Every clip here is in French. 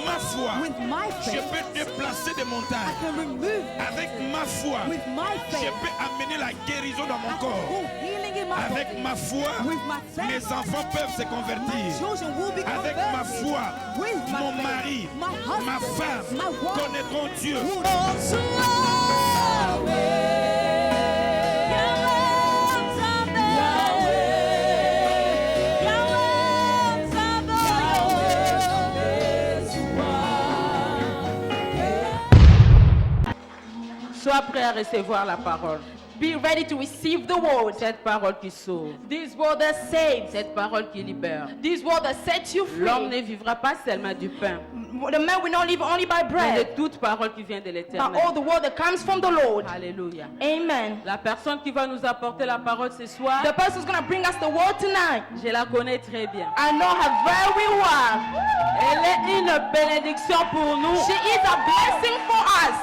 ma foi, with my je faith, peux déplacer des I montagnes. can remove Avec ma foi, with my je faith, peux amener la guérison dans I mon can corps. hold healing in my Avec body. ma foi, With my faith, mes enfants peuvent se my convertir. children will be Avec converted. ma foi, With my mon faith, mari, my ma husband, femme my wife, connaîtront Dieu. Sois prêt à recevoir la parole. Be ready to receive the word. Cette parole qui sauve. This word that saves. Cette parole qui libère. This word that sets you L'homme free. ne vivra pas seulement du pain, The man will not live only by mais de bread, toute parole qui vient de but l'Éternel. all the word that comes from the Lord. Alléluia. Amen. La personne qui va nous apporter la parole ce soir, The person who's going to bring us the word tonight, je la connais très bien. I know her very well. Elle est une bénédiction pour nous. She is a blessing for us.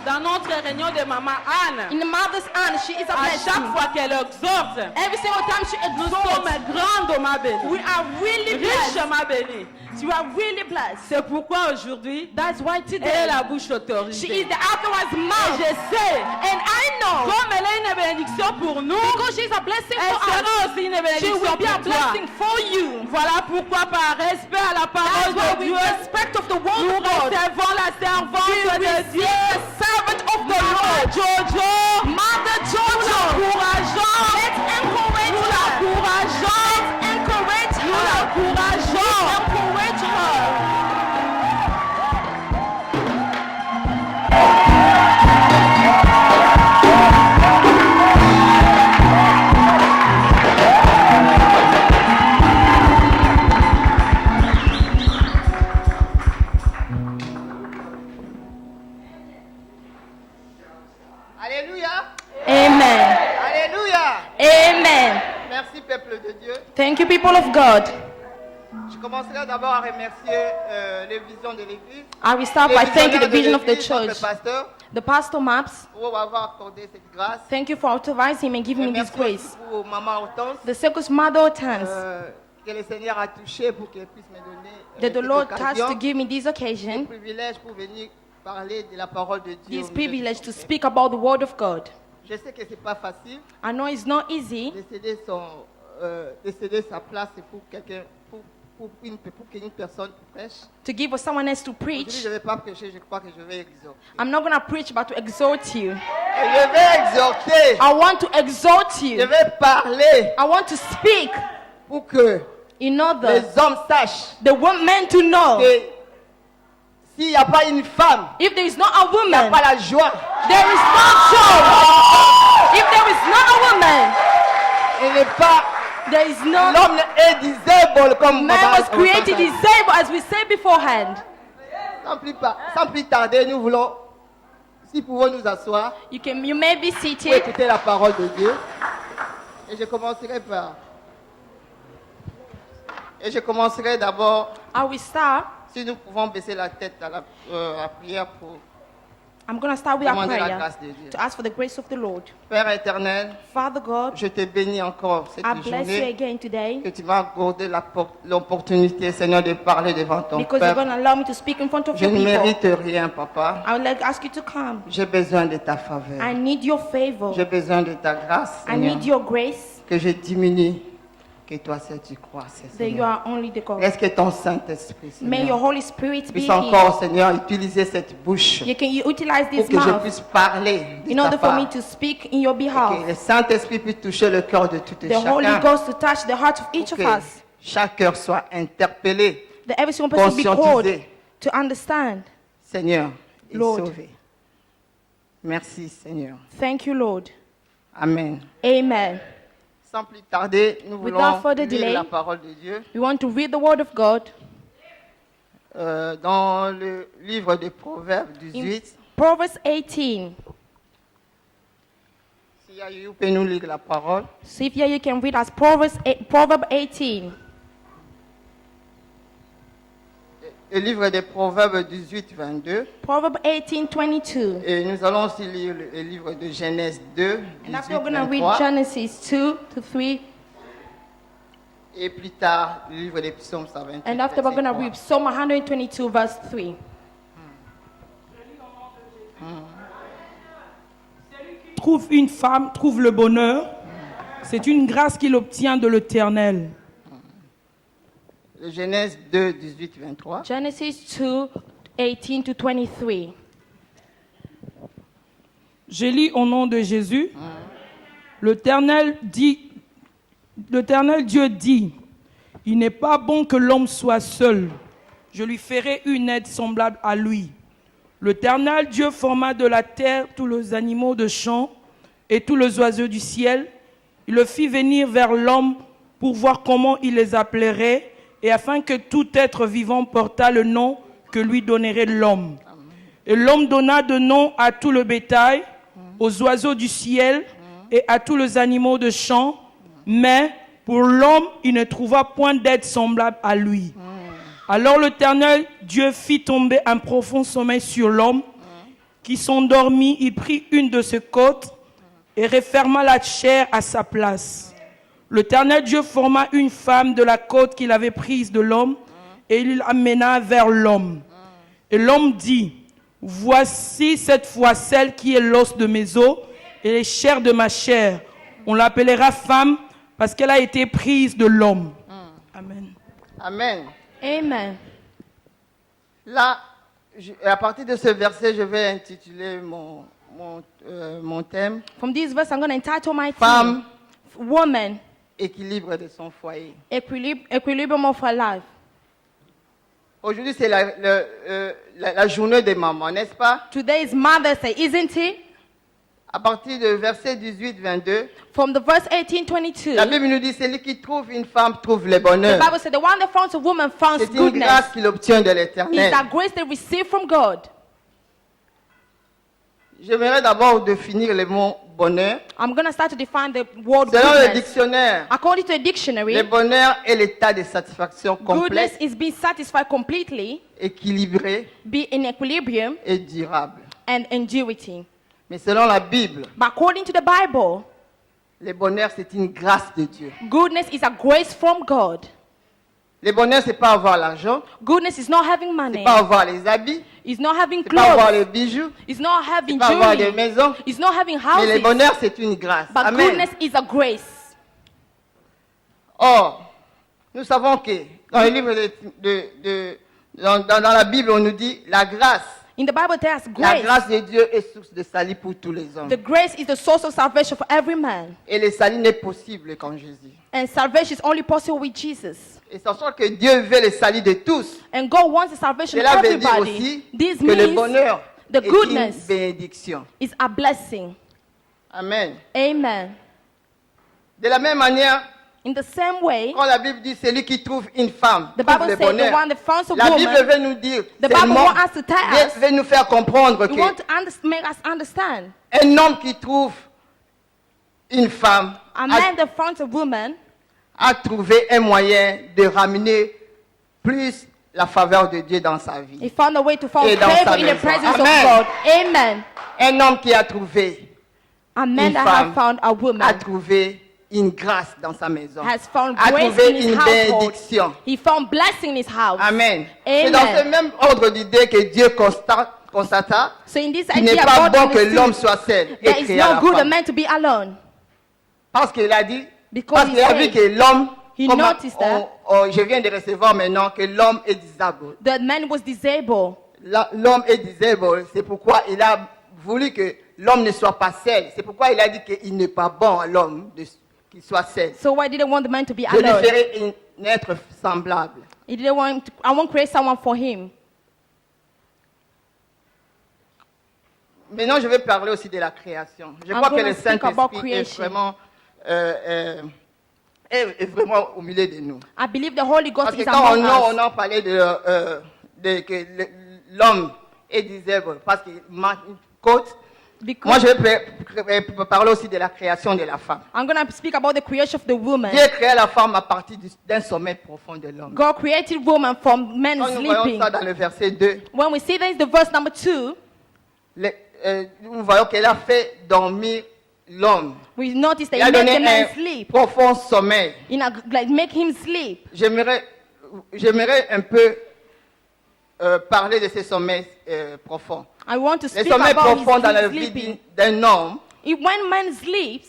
Dans notre réunion de Maman Anne, In the mother's hand, she is a à chaque blessing. fois qu'elle exhorte, Every single time she nous sommes exalts, grandes, ma bénie. we are really Riche, blessed. ma bénie. You are really blessed. C'est pourquoi aujourd'hui, That's why elle est today, la bouche she autorisée. is the authorized Et mouth. je sais, And I know, comme elle est une bénédiction pour nous, because she's a blessing elle for us, sera aussi une she bénédiction will be a pour toi. blessing for you. Voilà pourquoi, par respect à la That's parole why de we Dieu, respect of the word nous of God. recevons la servante We de receive Dieu, the servant of the Maman Lord. Jojo. Mother Nous Jojo. l'encourageons. Let's encourage Nous her. l'encourageons. Encourage Nous her. l'encourageons. Encourage her. Alléluia. Amen. Alléluia. Amen. Merci peuple de Dieu. Thank you, people of God. Je commencerai d'abord à remercier les visions de l'Église. I will start Les by thanking the visionnaires de vision of the l'Église, notre church. pasteur, The pastor Maps, pour avoir accordé cette grâce. thank you for authorizing him and giving me this Merci aussi grace. pour maman Hortense, The Circus Mother Hortense, que le Seigneur a touché pour qu'elle puisse me donner that the cette Lord touched occasion, to give me this ce occasion, privilège pour venir parler de la parole de Dieu. this privilege to speak about the Word of God. Je sais que c'est pas facile I know it's not easy de céder sa place pour quelqu'un, pour qu'une personne prêche. to give for someone else to Aujourd'hui, preach. je ne vais pas prêcher, je crois que je vais exhorter. I'm not going to preach, but to exhort you. Et je vais exhorter, I want to exhort je you. vais parler I want to speak pour que in order les hommes sachent the men to know que s'il n'y a pas une femme, if there is not a il n'y a woman, pas la joie. there is no joy. If there is not a woman, Il n'est pas, there is no. l'homme est disabled comme Man Baba- was created disabled, as we said beforehand. Sans plus tarder, nous voulons, si pouvons nous asseoir You may be pour seated. écouter la parole de Dieu. Et je commencerai d'abord, I will start. si nous pouvons baisser la tête à la prière pour I'm going to start with a demander la prayer grâce de Dieu. to ask for the grace of the Lord. Père éternel, Father God, je te bénis encore cette I bless you journée again today que tu m'as accordé l'opportunité, Seigneur, de parler devant ton because you're peuple. going to allow me to speak in front of Je your ne people. mérite rien, Papa. I would like to ask you to come. J'ai besoin de ta faveur. I need your favor. J'ai besoin de ta grâce, I Seigneur. need your grace Que je diminue, que toi seul tu crois, that you Seigneur. are only the God. Est-ce que ton Saint-Esprit, May your Seigneur, Holy Spirit be puisse here. encore, Seigneur, utiliser cette bouche You can utilize pour this que je mouth puisse parler de in ta order for me part. to speak in your Que behalf. le Saint-Esprit puisse toucher le cœur de tout et The Holy chacun. Ghost to touch the heart of each Pour of que us. chaque cœur soit interpellé, That every single person be called conscientisé. to understand. Seigneur, et Lord. sauvé. Merci, Seigneur. Thank you, Lord. Amen. Amen. Sans plus tarder, nous Without voulons further lire delay, la parole de Dieu We want to read the Word of God dans le livre des Proverbes in 18. Proverbs 18. Si Yayu peut nous lire la parole. See if you can read us Proverbs 18. Le livre des Proverbes 18, 22. Proverbs 18, 22. Et nous allons aussi lire le livre de Genèse 2, And 18, after we're going to read 23. Genesis 2 to 3. Et plus tard, le livre des psaumes 128. And after we're verset going to 3. read Psalm 122, verse 3. Trouve une femme, trouve le bonheur. C'est une grâce qu'il obtient de l'Éternel. Le Genèse 2, 18, 23. Genesis 2, 18 to 23. Je lis au nom de Jésus. L'Éternel Dieu dit, il n'est pas bon que l'homme soit seul. Je lui ferai une aide semblable à lui. L'Éternel Dieu forma de la terre tous les animaux de champ et tous les oiseaux du ciel. Il le fit venir vers l'homme pour voir comment il les appellerait et afin que tout être vivant portât le nom que lui donnerait l'homme. Et l'homme donna de nom à tout le bétail, aux oiseaux du ciel et à tous les animaux de champ, mais pour l'homme, il ne trouva point d'aide semblable à lui. Alors l'Éternel Dieu fit tomber un profond sommeil sur l'homme, qui s'endormit, il prit une de ses côtes et referma la chair à sa place. L'Éternel Dieu forma une femme de la côte qu'il avait prise de l'homme, et il l'amena vers l'homme. Et l'homme dit, voici cette fois celle qui est l'os de mes os et les chairs de ma chair. On l'appellera femme parce qu'elle a été prise de l'homme. Amen. Amen. Amen. Là, à partir de ce verset, je vais intituler mon thème From this verse, I'm going to entitle my Femme, theme, Woman, équilibre de son foyer. Equilibrium of her life. Aujourd'hui, c'est la journée des mamans, n'est-ce pas? Today is Mother's Day, isn't it? À partir du verset 18-22, From the verse 18-22, la Bible nous dit, celui qui trouve une femme trouve le the bonheur. Bible said, the one that finds a woman finds C'est une goodness. grâce qu'il obtient de Is l'Éternel. that grace they receive from God. J'aimerais d'abord définir le mot bonheur. I'm going to start to define the word Selon le goodness. dictionnaire, According to the le dictionary, bonheur est l'état de satisfaction goodness complète, is being satisfied completely, équilibré be in equilibrium, et durable. and enduring. Mais selon la Bible, But according to the Bible, le bonheur, c'est une grâce de Dieu. goodness is a grace from God. Le bonheur, c'est pas avoir l'argent, Goodness is not having c'est money. pas avoir les habits, It's not having c'est pas avoir clothes. les bijoux, It's not c'est having pas avoir des jewelry. maisons. It's not having Mais le houses. bonheur, c'est une grâce. But Amen. goodness is a grace. Or, nous savons que dans le livre dans la Bible, on nous dit la grâce. In the Bible, there's La grace. grâce de Dieu est source de salut pour tous les hommes. The grace is the source of salvation for every man. Et le salut n'est possible qu'en Jésus. And salvation is only possible with Jesus. Et c'est en sorte que Dieu veut le salut de tous. And God wants the salvation of Cela veut dire everybody. aussi This que le means bonheur the est une goodness bénédiction. is a blessing. Amen. Amen. De la même manière, In the same way, quand la Bible dit celui qui trouve une femme the trouve Bible le says the bonheur, one that finds a la Bible woman, veut nous dire, the Bible seulement, wants us to tell us, veut nous faire comprendre you want to que make us understand. un homme qui trouve une femme A man that finds a woman a trouvé un moyen de ramener plus la faveur de Dieu dans sa vie. he found a way to find Et dans sa favor in the maison. presence Amen. of God. Amen. Un homme qui a trouvé A man une that femme has found a a woman trouvé une grâce dans sa maison. has found A grace trouvé in his une household. bénédiction. He found blessing in his house. Amen. Amen. C'est dans ce même ordre d'idée que Dieu constata So in this qu'il n'est idea, pas God bon que l'homme understood soit seul et that it's créa la not good a femme. man to be alone. Parce qu'il a dit, Because parce he qu'il a vu said, que l'homme, he comme noticed that je viens de recevoir maintenant que l'homme est disabled. the man was disabled. L'homme est disabled, c'est pourquoi il a voulu que l'homme ne soit pas seul. C'est pourquoi il a dit qu'il n'est pas bon à l'homme qu'il soit seul. So why didn't want the man to be Je lui alone? ferai un être semblable. He didn't want to, I won't create someone for him. Maintenant, je vais parler aussi de la création. Je I'm crois que gonna le speak about Saint-Esprit est creation. vraiment au milieu de nous. I believe the Holy Ghost Parce que is quand among on us. a parlé que l'homme est disabled parce qu'il manque une côte, moi Because je vais parler aussi de la création de la femme. I'm going to speak about the creation of the woman. Dieu créa la femme à partir d'un sommeil profond de l'homme. God created woman from men Quand nous voyons sleeping. ça dans le verset 2, When we see that in the verse number 2, nous voyons qu'elle a fait dormir l'homme. We notice that Il a he made donné the man un sleep. profond sommeil. Like make him sleep. J'aimerais un peu parler de ce sommeil profond. I want to Le speak sommeil about profond dans la his vie sleeping. d'un homme, When man sleeps,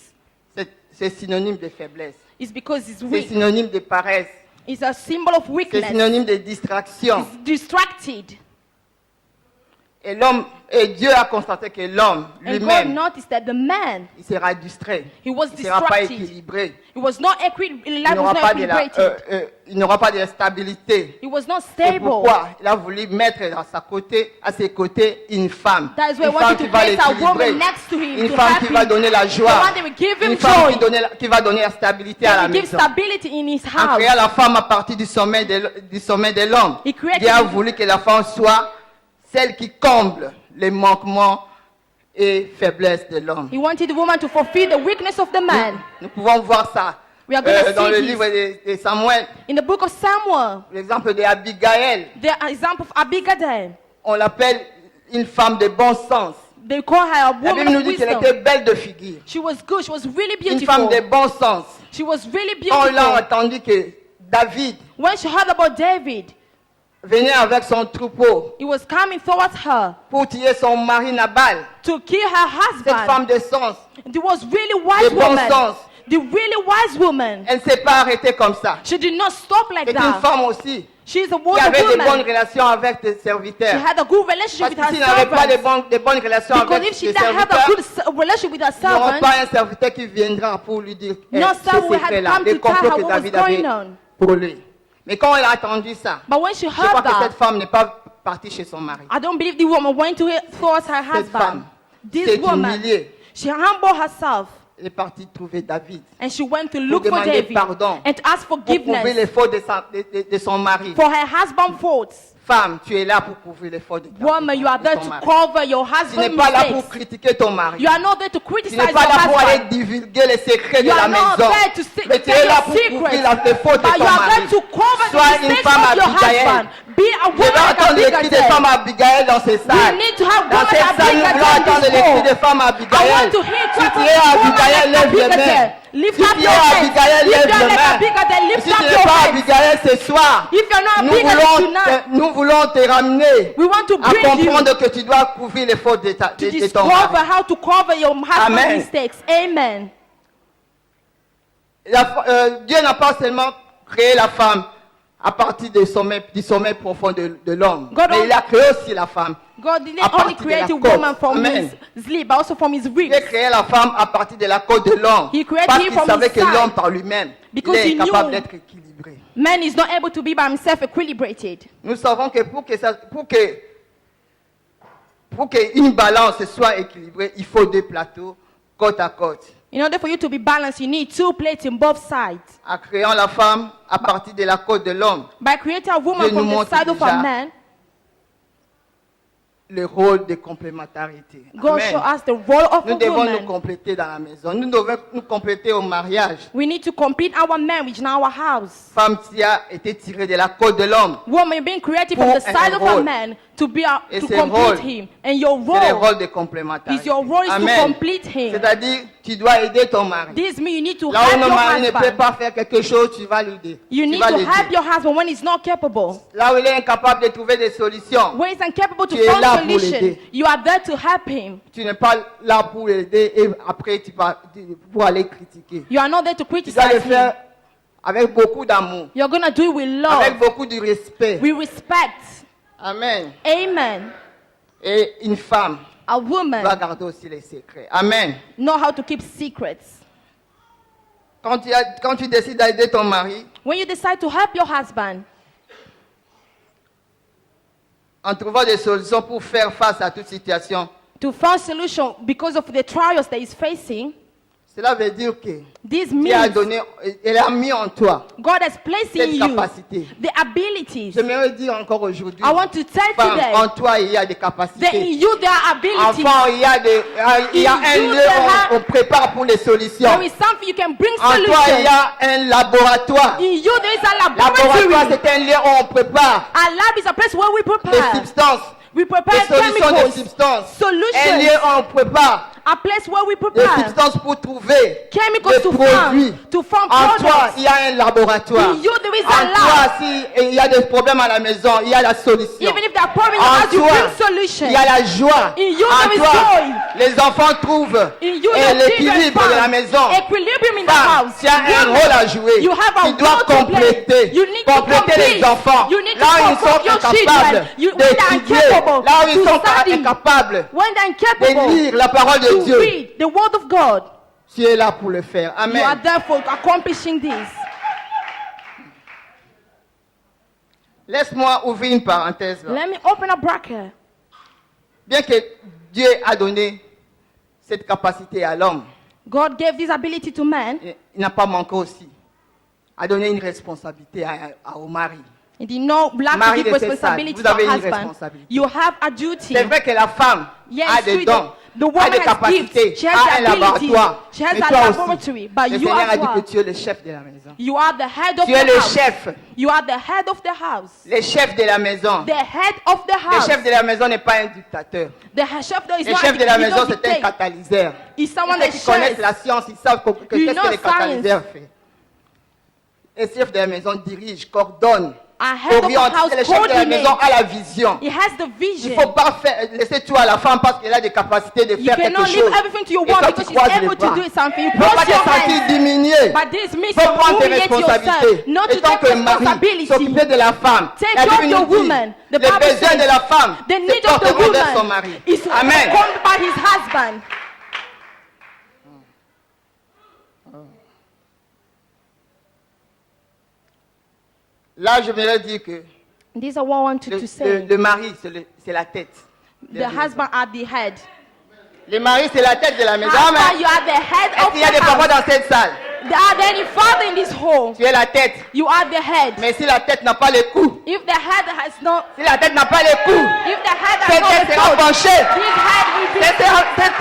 c'est synonyme de faiblesse. it's because he's C'est weak. synonyme de paresse. It's a symbol of C'est weakness. synonyme de distraction. He's distracted. Et Dieu a constaté que l'homme And God lui-même, noticed that the man, il sera distrait. he was Il ne sera pas distracted. équilibré. He was not Il life was n'aura not pas equilibrated. il n'aura pas de stabilité. He was not C'est stable. pourquoi il a voulu mettre à ses côtés une femme. That is why Une he femme wanted qui to va place a l'équilibrer. woman next to him Une to femme help qui him. va donner la The joie. one that will give him Une femme joy. qui va donner la stabilité à That la will give maison. stability in his En house. créant la femme à partir du sommet de l'homme, He created- Dieu a voulu que la femme soit celle qui comble les manquements et faiblesses de l'homme. He wanted the woman to fulfill the weakness of the man. Nous pouvons voir ça We are gonna dans see le this. livre de Samuel, In the book of Samuel, l'exemple d'Abigaël. the example of Abigail, On l'appelle une femme de bon sens. they call her a La woman Bible nous of dit qu'elle wisdom. était belle de figure. She was good. She was really Une femme beautiful. de bon sens. She was really Quand on a beautiful. entendu que David When she heard about David, venait avec son troupeau he was coming towards her pour tuer son mari Nabal, to kill her cette husband. femme de sens, There was really wise de bon woman. sens, The really wise woman. elle ne s'est pas arrêtée comme ça. She did not stop like C'est une that. femme aussi She's a qui wonderful avait de bonnes woman. relations avec ses She serviteurs. had a good relationship Parce with que her s'il n'avait pas servants. de bonnes relations Because avec if she ses didn't have a serviteurs, good relationship with her il n'y aura servants, pas un serviteur qui viendra pour lui dire no ce servant had secret-là, come les to tell complots her que what was David avait going on. pour lui. Mais quand elle a entendu ça, But when she je crois heard que cette that, femme n'est pas partie chez son mari. I don't believe the woman went towards her Cette femme husband. This s'est woman, humiliée. she humbled herself Elle est partie trouver David and she went to look for demander David pardon and to ask pour couvrir forgiveness les fautes de son mari. for her husband's faults. Femme, tu es là pour couvrir les fautes de Woman, you are there ton to mari. cover your Tu n'es husband's pas là pour mistakes. critiquer ton mari. You are not there to Tu criticize n'es your pas là pour aller husband. divulguer les secrets de You la are not maison. there to Mais tu tell es là your pour couvrir secrets. les fautes de But ton you are mari. there to cover Sois the une mistakes femme of your Abigail. husband. Be a Je woman vais like entendre les cris des femmes Abigail. Abigail dans ces salles. need to have Dans women cette like salle, nous Abigail voulons entendre les cris des femmes I Abigail. want to hear Si talk tu of es women Abigail, like lève les mains. Abigail. Lift Si up tu your es hands. Abigail, If lève you are les like mains. Abigail, lift Si up tu n'es your pas hands. Abigail ce soir, If you're not nous Abigail tonight, voulons te ramener we want to à bring you comprendre que tu dois couvrir les fautes de to ton discover mari. how to cover your husband's Amen. mistakes. Amen. Dieu n'a pas seulement créé la femme à partir du sommeil profond de l'homme, God mais il a créé aussi la femme. God didn't À only partir de la create a côte. woman from Amen. his sleep, but also from his Il ribs. a créé la femme à partir de la côte de l'homme. He created Parce him qu'il from savait his que side. l'homme par lui-même, il Because est he capable knew- d'être équilibré. Man is not able to be by himself equilibrated. Nous savons que pour qu'une balance soit équilibrée, il faut deux plateaux côte à côte. In order for you to be balanced, you need two plates in both sides. En créant la femme à partir de la côte de l'homme, By creating a woman Dieu nous from the montre side of déjà a man, le rôle de complémentarité. God Amen. shows us the role of Nous a devons nous woman. compléter dans la maison. Nous devons nous compléter au mariage. We need to complete our marriage in our house. Femme qui a été tirée de la côte de l'homme. Woman being created Pour from the side un of a rôle. man to Et to ce complete rôle, him. And your C'est le role rôle de complémentarité. is your role is to Amen. complete him. C'est-à-dire, tu dois aider ton mari. This means you need to Là où help ton your mari ne peut husband. pas faire quelque chose, tu vas l'aider. You Tu need vas to l'aider. help your husband when he's not capable. Là où il est incapable de trouver des solutions, When he's incapable to Tu es find là pour solution, l'aider. you are there to help him. tu n'es pas là pour l'aider et après pour aller critiquer. You are not there to Tu dois le criticize him. faire avec beaucoup d'amour, You're going to do it with avec love, beaucoup de respect. with respect. Amen. Amen. Et une femme A doit woman garder aussi les secrets. Amen. know how to keep secrets. Quand tu décides d'aider ton mari, When you decide to help your husband, en trouvant des solutions pour faire face à toute situation, to find solution because of the trials that he's facing, cela veut dire que this Dieu a means donné, il a mis en toi God has placed in cette you capacité. the abilities. J'aimerais dire encore aujourd'hui, I want to tell femme, today en toi il y a des that in capacités. you there are abilities. Enfant, il y a un you lieu there où are- on prépare pour les solutions. There is something you can bring En toi, il y solution. a un laboratoire. In you there is a Laboratoire, laboratory. c'est un lieu où on prépare A lab is a place where we les prepare. substances, We les prepare solutions des chemicals, substances. Un solutions. lieu où on prépare A place where we des prepare substances pour trouver chemicals des to produits. form En toi, products. il y a un laboratoire. In you, there is En a toi, lab. s'il y a des problèmes à la maison, il y a la solution. Even if there are problems in the En house, you toi, bring solution. il y a la joie. In you, En there is toi, joy. les enfants trouvent In you, et the l'équilibre children de la find maison. equilibrium in the Femme, house. tu as un Woman, rôle à jouer. you have a Tu dois role to play. compléter. You need to Compléter les complete. enfants. You need to Là où ils sont support your incapables children. When they are d'étudier. incapable Là où ils to sont study. incapables When they're de incapable lire la parole de to Dieu. read the word of God, Tu es là pour le faire. you are Amen. there for accomplishing this. Laisse-moi ouvrir une parenthèse. Là. Let me open a bracket. Bien que Dieu a donné cette capacité à l'homme, God gave this ability to man. il n'a pas manqué aussi à donner une responsabilité au mari. He did not lack to Mari give de cette responsibility salle, to vous avez une husband. responsabilité. You have a duty. C'est vrai que la femme Yes, a des true, dons, the a woman des has capacités, gifts, she has a un the ability, laboratoire. she has Mais a toi laboratory, aussi, but le you Seigneur as a dit que well. tu es le chef de la maison. You are the head of Tu es the le house. chef. You are the head of the house. Le chef de la maison. The head of the Le house. chef de la maison n'est pas un dictateur. Chef there is Le not chef de la he maison, don't c'est un dictate. catalyseur. He's someone Ceux that qui connaissent shares. la science, ils savent que You qu'est-ce know que le catalyseur science. fait. Le chef de la maison dirige, coordonne, A head of the oriente. house C'est le chef de la coordinates. maison a la vision. He has the Il vision. ne faut pas laisser tout à la femme parce qu'elle a des capacités de You faire quelque cannot chose. leave everything to your Et wife toi, because tu she's croises les able to bras. do something. You Il ne faut pas cross te your sentir hands. diminué. But this means Il faut prendre tes humiliate yourself, responsabilités. not Et to tant take que mari, responsibility. s'occuper de la femme. Take La care of Bible the nous dit, woman. The les Bible besoins says de la femme, the c'est need of the porter vers son woman mari. is Amen. formed by his husband. Là, je voudrais dire que This is what I wanted to say. le mari, c'est la tête. The husband are the head. Le mari, c'est la tête de la maison. Husband, Amen. you are the head Est-ce of qu'il y a des the papas house. dans cette salle? Are there any father in this home? Tu es la tête. You are the head. Mais si la tête n'a pas le cou, If the head has no, si la tête n'a pas le cou, if the head has cette no tête the sera foot, penchée. this head will be. Sera If the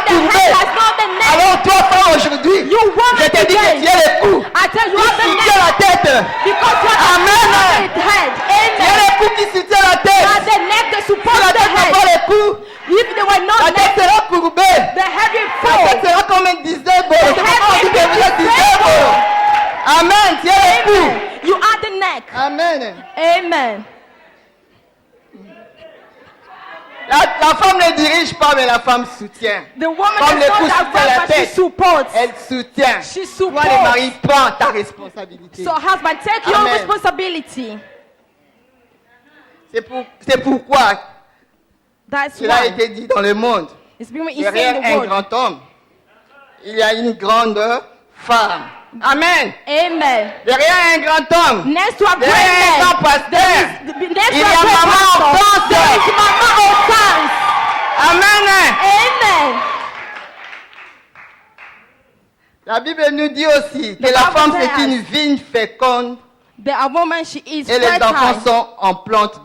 courbée. head has not the neck, Alors toi, femme, aujourd'hui, you woman je te dis que today, tu es le cou. I tell you, you are the Tu es neck la tête. because you are Amen. the head. Tu es Amen. le cou qui soutient la You tête. are the neck that Si supports la the tête n'a head. pas le cou, If they were la not tête neck, sera courbée. the head will La fall. tête sera comme un disable. The head On dit will que vous êtes be disable. disabled. Amen. Tu es le cou. Amen. You are the neck. Amen. Amen. La femme ne dirige pas, mais la femme soutient. The woman Comme is l'épouse not soutient that la one, but she tête. supports. Elle soutient. She Toi, supports. les maris, prends ta responsabilité. So husband, take your Amen. responsibility. C'est pourquoi That's cela a why été dit dans le monde. it's been in Derrière the un word. grand homme, il y a une grande femme. Amen. Amen. Derrière un grand homme, Next to a great derrière un man, grand pasteur, next il y to a a great maman pastor, enfance. there is mama or sons. Amen. Amen. La Bible nous dit aussi que The la Bible femme says- c'est une vigne féconde A woman, she is et les enfants fertile, sont en plantes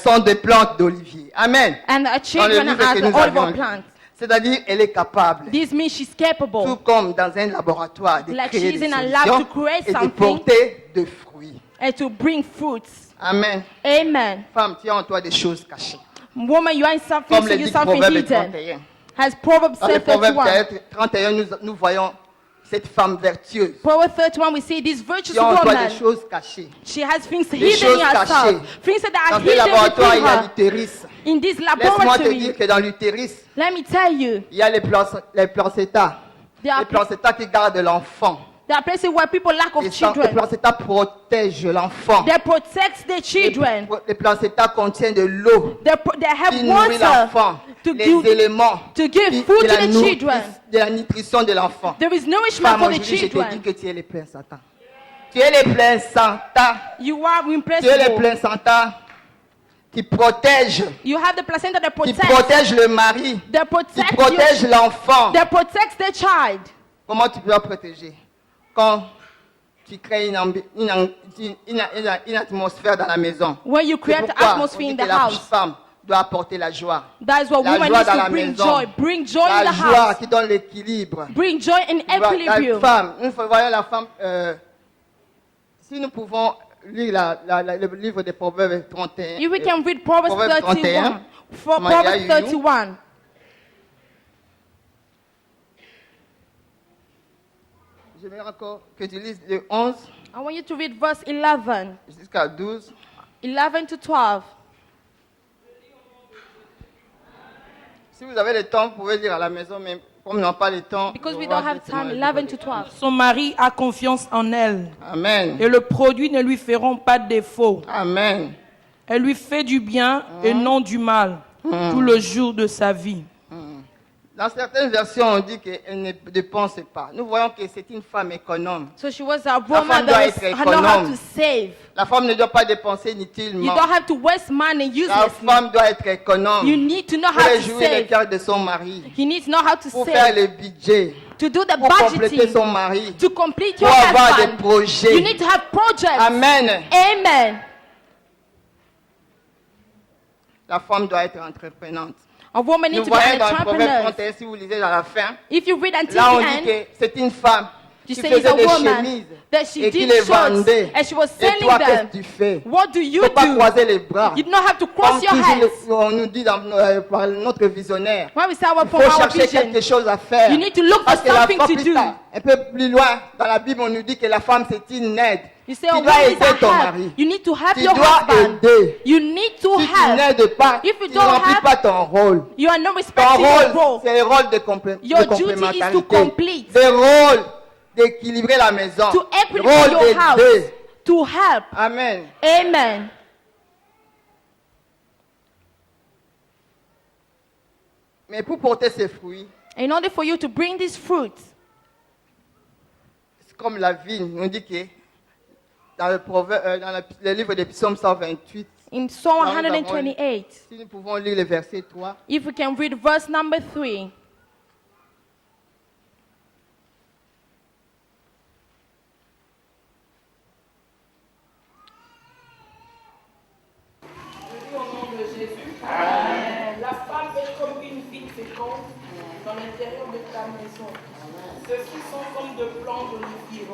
sont des plantes d'olivier. Amen. and the Dans le children livre are que the nous avions olive lu. plant. C'est-à-dire, elle est capable, This means she's tout capable, comme dans un laboratoire, de Like créer she's des in a lab solutions to create et de something. porter de fruits. and to bring fruits. Amen. Amen. Femme, tu as en toi des choses cachées. Woman, you are in something, Comme so le you dit something Proverbe hidden. 31. As Proverbs Dans le Proverbe 31. 31, nous voyons cette femme vertueuse Proverbs 31, we see this virtuous qui a en toi woman. des choses cachées. She has things Des hidden choses in herself. cachées. Things that are Dans ce hidden laboratoire, within il y a her. l'utérus. In this Laisse-moi te laboratory, dire que dans l'utérus, let me tell you, il y a les placentas. there are, Les placentas qui gardent l'enfant. there are places where people lack of Les children. placentas protègent l'enfant. They protect the children. Les placentas contiennent de l'eau They have qui nourrit water l'enfant. to Les give, éléments to give qui- food de to la the nourriture- children. de la nutrition de l'enfant. There is nourishment Femme, for the aujourd'hui, je te dis children. que tu es le plein Satan. Tu es le plein Satan. You are Tu es le impressible. plein Satan qui protège, You have the placenta that qui protects. protège le mari, They qui protect protège you. l'enfant. They protect the child. Comment tu peux la protéger? Quand tu crées une atmosphère dans la maison. When you C'est create pourquoi atmosphere on in dit the que la house. femme doit apporter la joie. That is what La woman joie needs dans la to bring maison. joy. Bring joy in La the joie house. qui donne l'équilibre. Bring joy and Tu vois, la equilibrium. femme, une fois, voyons la femme, si nous pouvons lire le livre des Proverbes 31. If we can read Proverbs Proverbs 31. 31. For Comment il y a Proverbs eu? 31. j'aimerais encore que tu lises le 11 I want you to read verse 11, jusqu'à 12. 11 to 12. Si vous avez le temps, vous pouvez lire à la maison, mais comme nous n'avons pas le temps. Because we on va don't have directement time, lire. 11 to 12. Son mari a confiance en elle Amen. et le produit ne lui feront pas de défaut. Amen. Elle lui fait du bien et non du mal tout le jour de sa vie. Dans certaines versions, on dit qu'elle ne dépense pas. Nous voyons que c'est une femme économe. So she was a femme woman doit that être know how économe. to save. La femme ne doit pas dépenser You inutilement. don't have to waste money La uselessly. femme doit être économe. You need to know Pour how to réjouir le save. cœur de son mari. You need to know how to Pour faire save. le budget. To do the Pour compléter son budgeting. mari. To complete Pour your avoir des husband. projets. You need to have projects. Amen. Amen. La femme doit être entreprenante. A woman Nous needs to be voyons an dans le Proverbe entrepreneur. 31, si vous lisez à la fin, If you read until là on the dit end, que c'est une femme you qui say it's faisait a des woman chemises that she et qui did les shorts vendait. and she was Et selling toi, qu'est-ce them. que tu fais? What do Il you ne faut pas do? croiser les bras. You do not have to cross Comme your toujours, hands. on nous dit par notre visionnaire, When we say il from faut our chercher vision, quelque chose à faire. you need to look for Parce que la something femme, to plus do. tard, un peu plus loin, dans la Bible, on nous dit que la femme, c'est une aide. You say, Tu oh, dois woman is aider a ton help. mari. You need to help Tu your dois husband. aider. You need to Si tu help. n'aides pas, If you tu don't ne remplis have- pas ton rôle. You are not Ton respecting your rôle, role. c'est le rôle de Your duty is to complémentarité. complete. Le rôle d'équilibrer la maison. To Le equilibrate rôle your house. d'aider. To help. Amen. Amen. Mais pour porter ses fruits, In order for you to bring these fruits, c'est comme la vigne. On dit que dans le livre de Psaume 128, in Psalm Now we have 128, si nous pouvons lire le verset 3. if we can read verse number 3. Au nom de Jésus. La femme est comme une vigne féconde dans l'intérieur de ta maison. Ceux-ci sont comme de plants d'olivier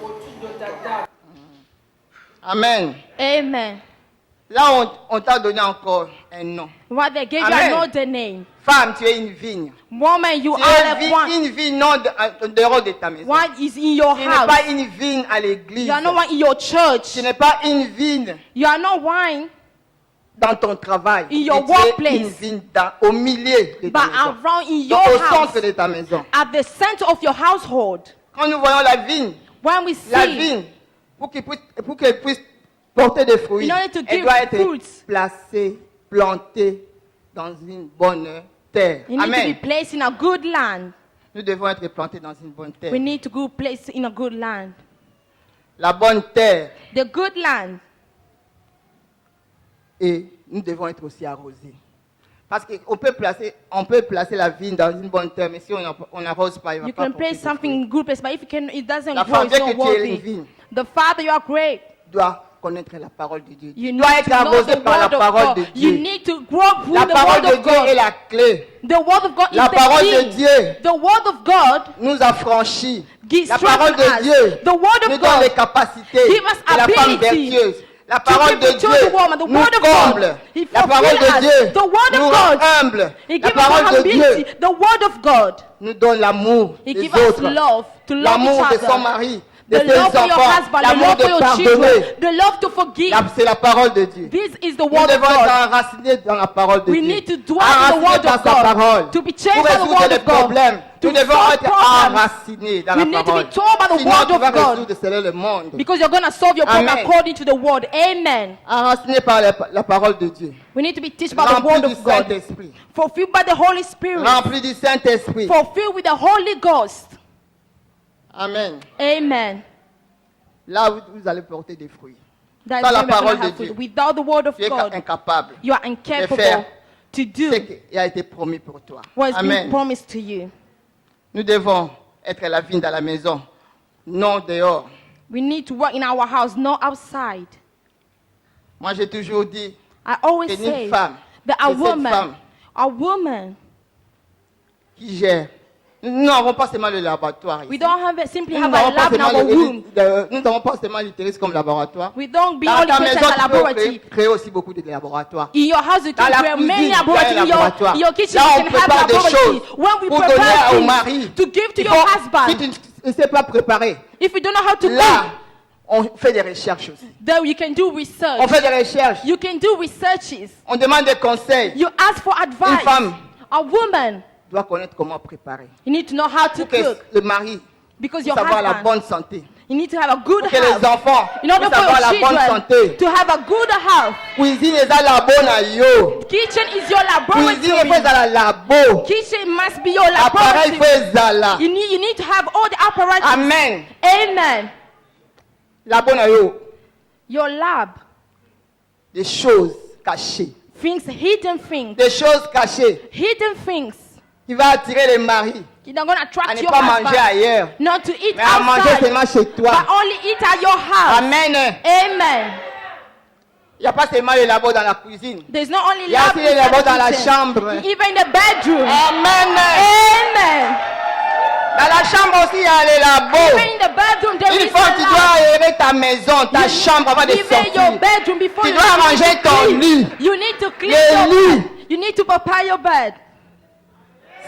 au-dessus de ta table. Amen. Amen. Là, on t'a donné encore un nom. What they gave you Amen. another name. Femme, tu es une vigne. Woman, you Tu are es one. une vigne non en dehors de ta maison. One is in your Tu n'es house. pas une vigne à l'église. You are not one in your church. Tu n'es pas une vigne You are not one, dans ton travail. In your Mais tu es workplace. une vigne au milieu de but ta maison. around in Donc, your au house, centre de ta maison. at the center of your household. Quand nous voyons la vigne, When we la see, vigne, pour qu'elle puisse porter des fruits, In order to elle give doit être fruits. placée, plantée dans une bonne terre. you need to be Amen. placed in a good land. Nous devons être plantés dans une bonne terre. We need to go placed in a good land. La bonne terre. The good land. Et nous devons être aussi arrosés. Parce qu'on peut placer la vigne dans une bonne terre, mais si on n'arrose pas, il va You pas can porter place de something fruits. in good place, but if it doesn't La grow, femme, it's dès not que tu es une worthy. vigne, The Father, you are great. doit connaître la parole de Dieu. You Tu dois need être to know arrosé the par la word of parole de God. You Dieu. need to grow through La the parole word de of Dieu est God. la clé. The word of God La is parole the de key. Dieu The word of God nous a franchis. gives La parole strength de us. Dieu The word of nous donne les God capacités give us de la femme ability vertueuse. La to parole give de the Dieu children woman. The nous word of comble. God, He La parole fulfills de us. Dieu The word of nous God, rend humble. He La gives us parole de ability. Dieu The word of God, nous donne l'amour He des gives us autres. love to love L'amour each de son other. mari, de The ses love for your enfants, husband, the l'amour love for de your pardonner. children, the love to forgive. C'est la parole de Dieu. This is the Nous word of devons être God. enracinés dans la parole de We Dieu. need to dwell in the word Enracinés of dans sa parole. God. To be changed Pour by the résoudre word les of God. problèmes, To nous devons solve être problems. enracinés dans We la need to parole. be told by the Sinon, word tu of vas God. résoudre seul le monde. Because you're going to solve your problem Amen. according to the word. Amen. Enracinés par la parole de Dieu. We need to be taught by the Remplis word du of God. Saint-Esprit. Fulfilled by the Holy Spirit. Remplis du Saint-Esprit. Fulfilled with the Holy Ghost. Amen. Amen. Là, vous allez porter des fruits. That's Sans la when we're parole gonna have de Dieu. fruit. Without the word of Tu es God, incapable you are de incapable faire to do ce qui a été promis pour toi. what's been Amen. promised to you. Nous devons être la vigne dans la maison, non dehors. We need to work in our house, not outside. Moi, j'ai toujours dit I always que say une femme, that que cette femme a woman, qui gère. Nous n'avons pas seulement le laboratoire ici. we don't have it, simply Nous have a n'avons pas lab in seulement our room. nous n'avons pas seulement l'utérus comme laboratoire. We don't be Dans only ta present maison, at tu peux laboratory. créer aussi beaucoup de laboratoires. In your house, you Dans can la create many cuisine, il y a un laboratories. laboratoire. In your kitchen, Là, you on can prépare have des laboratory. choses When we pour donner prepare au things mari. to give to Il your faut- husband. ne sait pas préparer, If you don't know how to là, cook, on fait des recherches aussi. then you can do On research. fait des recherches. You can do researches. On demande des conseils. You ask for advice. femme. A woman, Doit connaître comment préparer. you need to know how to Pour que cook le mari because puisse your avoir la husband, bonne santé. you need to have a good Pour que les health. enfants In order puissent for avoir your la bonne children santé. to have a good health. Cuisine est à la bonne à yo. Kitchen is your Cuisine est laboratory. à la labo. Kitchen must be your Appareil laboratory. fait à la. You need to have all the apparatus. Amen. Amen. La bonne à yo. Your lab, Des choses cachées. things, hidden things, Des choses cachées hidden things. qui vont attirer les maris You're not going to à attract ne your pas manger husband ailleurs, not to eat mais à manger outside, seulement chez but toi. only eat at your house. Amen. Amen. Il n'y a pas seulement les labos dans la cuisine. There's not only Il y a lab aussi les inside labos the dans la kitchen, chambre. even in the bedroom. Amen. Amen. Dans la chambre aussi, il y a les labos. Even in the bedroom, there Une is fois a tu lab. dois aérer ta maison, ta chambre avant de Even your sortir. bedroom before Tu you dois leave, arranger you need to ton clean. lit. You need to clean Le your lit. bed. You need to prepare your bed.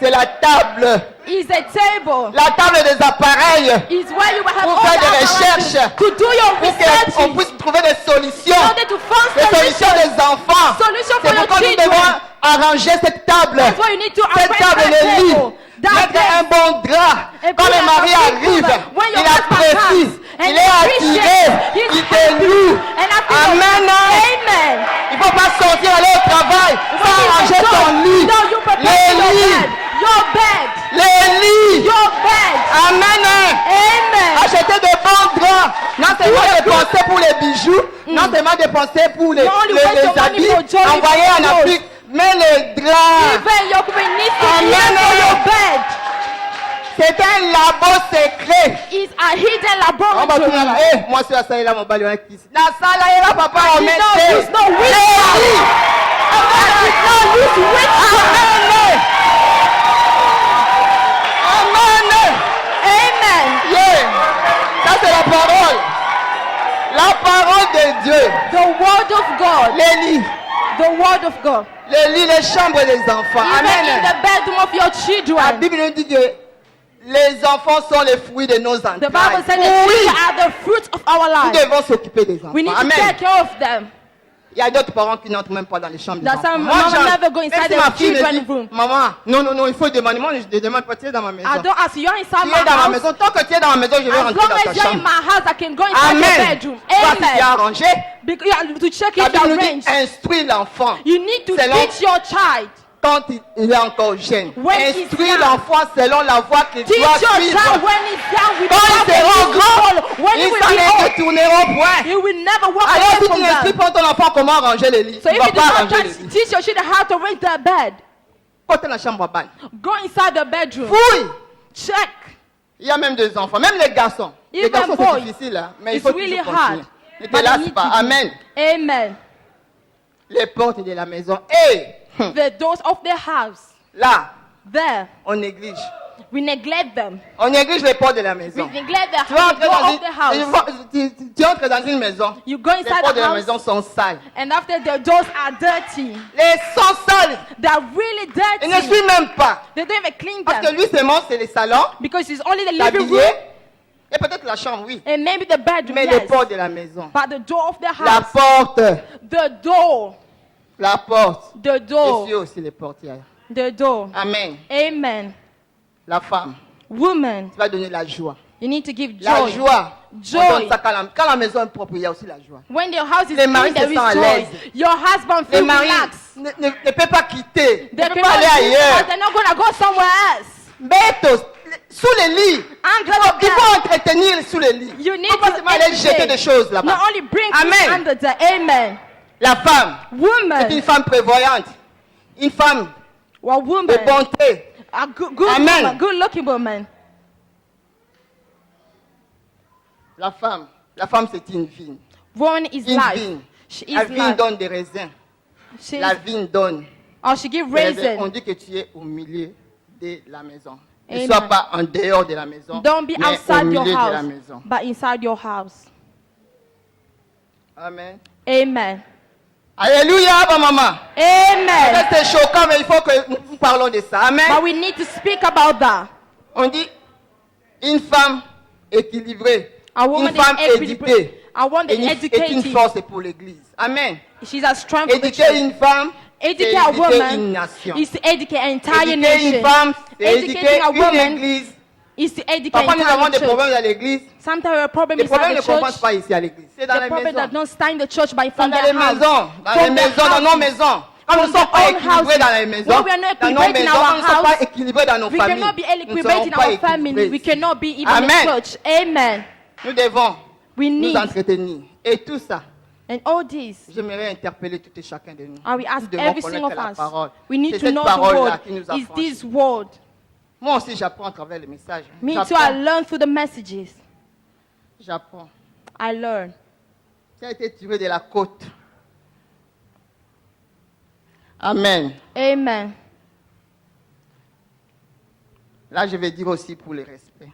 C'est la table. It's a table. La table des appareils. It's where you will have Pour all faire the des apparatus recherches. to do your Pour research. qu'on puisse trouver des solutions. In order to find Les solutions solutions. des enfants. Solution for C'est your pourquoi nous children. devons arranger cette table. That's why you need to Cette arrange table that de lit. table. That Mettre bed. un bon drap. Et Quand puis, le mari la arrive, personne, when your il husband apprécie. comes, and Il he est appreciates, attiré. he's Il happy. est lourd. And after Amen. Amen. Il ne faut pas sortir aller au travail sans When you arranger go, ton lit. no, you prepare Les your lits. bed. Your bed. Les lits. Your bed. Amen. Amen. Acheter de bons draps. Non seulement dépenser pour les bijoux, non seulement dépenser pour les, Not only waste your money habits for jewelry, envoyés en clothes. Afrique, mais les draps. Even your queen needs to Amen. even for your bed. C'est un labo secret. It's a hidden On va tout laboratory. là. Moi, je suis à ça, là, mon bal, la salle, là, là, papa, on met There's no witchcraft. There's no witchcraft. Amen. Amen. Amen. Yeah. Ça, c'est la parole. La parole de Dieu. The word of God. Les lits. The word of God. Les lits, les chambres des enfants. Even in Amen. the bedroom of your La children. Bible nous dit que les enfants sont les fruits de nos entrailles. The Bible says the Oui. children are the fruit of our Nous lives. devons s'occuper des enfants. We need to Amen. take care of them. Il y a d'autres parents qui n'entrent même pas dans les chambres des That enfants. some Moi, mama j'entre. never go Même inside si their ma fille me children's dit, room. maman, non, il faut demander. Moi, je ne demande pas, tu es dans ma maison. I don't ask you. You're inside Tu es my dans ma house. maison. Tant que tu es dans ma maison, je vais As rentrer long dans as ta you're in chambre. my house, I can go inside your Amen. bedroom. Toi, si tu es Amen. arrangé, Because you have to check la if Bible you're nous dit arranged. instruis l'enfant You need to selon teach your child. quand il est encore jeune. When he's Instruis young. l'enfant selon la voie qu'il Teach doit your suivre. child when he's young with Quand ils the seront grands, when he ils will s'en be old. détourneront point. He will never walk Alors away si from tu n'instruis them. pas ton enfant comment ranger les lits, So tu if ne vas you do pas not ranger les lits. teach your children how to arrange their bed, Porte la chambre à balle. go inside the bedroom. Fouille. Check. Il y a même des enfants, même les garçons. Les Even garçons, boys. c'est difficile, hein, mais il It's faut really toujours hard. continuer. Ne te But you lasse need pas. to do. Amen. Amen. Les portes de la maison. Et The doors of the house. là, There. on néglige. We neglect them. On néglige les portes de la We maison. neglect the Tu vas entrer door dans of the house. tu entres dans une maison. You go Les inside portes the de la house, maison sont sales. and after the doors are dirty, Les sont sales. they're really Il ne dirty. suit même pas. They don't even clean Parce que them lui seulement, c'est les salons, because it's only the living l'habillé room et peut-être la chambre, oui. and maybe the bedroom. Mais les Yes, portes de la maison. but the door of the La house, porte. the door, La porte. the Et door, suis aussi les portières. the door. Amen. Amen. La femme. Woman, Tu vas donner la joie. you need to give La joy. joie. Joy. On donne ça quand la maison est propre, il y a aussi la joie. When your house is Les maris clean, there se is sentent à joy. l'aise. Your husband Les feels maris relaxed. ne peuvent pas quitter. They Ne peuvent cannot pas aller leave because ailleurs. they're not gonna go somewhere else. Bêtos, sous les lits. Under the Il bed. faut entretenir sous les lits. You need Il faut pas to seulement aller jeter des choses là-bas. not only bring Amen. things under the amen. La femme est Woman, une femme prévoyante. Une femme well, de woman, bonté. a good Amen. woman, good looking woman. La femme c'est une vigne. Woman is Une life. vigne. She La is vigne life. donne des raisins. She La is, vigne donne or she give des raisins. On raisin. dit que tu es au milieu de la maison. Ne Amen. sois pas en dehors de la maison, Don't be mais au outside your milieu de la house, maison. but inside your house. Amen. Amen. Alléluia, maman. Amen. C'est choquant, mais il faut que nous parlons de ça. Amen. But we need to speak about that. On dit, une femme équilibrée. A woman Une femme is equilibrated. éduquée. A woman est is une educated. force pour l'Église. Amen. She's a strength for the Éduquer church. une femme, c'est Educate a éduquer une woman nation. is to educate an entire Éduquer une nation. femme, c'est éduquer Educating a une woman Église. is to educate Parfois, nous avons entire des church. problèmes dans l'Église. Sometimes a problem Les is problèmes at ne the church. commencent pas ici à l'Église. C'est dans The les problem does maisons. not start in the church, but C'est from dans the les house. maisons. Dans les From the maisons, dans nos houses. maisons. Quand nous ne From sommes the pas own équilibrés dans les houses. maisons, When we are not dans nos equilibrated in maisons, our quand nous ne sommes pas house, équilibrés dans nos We familles, cannot be nous ne equilibrated serons in pas our family. We équilibrés. cannot be even Amen. in church. Amen. Nous devons We nous need, entretenir. Et tout ça, and all this, j'aimerais interpeller tout et chacun de nous. I will Nous ask devons every connaître single la of us. parole. We need C'est to cette know the parole-là word. qui nous a Is franchis. this word? Moi aussi, j'apprends à travers les messages. Me too, I J'apprends. learn through the messages. J'apprends. I learn. Ça a été tiré de la côte. Amen. Amen. Là, je vais dire aussi pour le respect.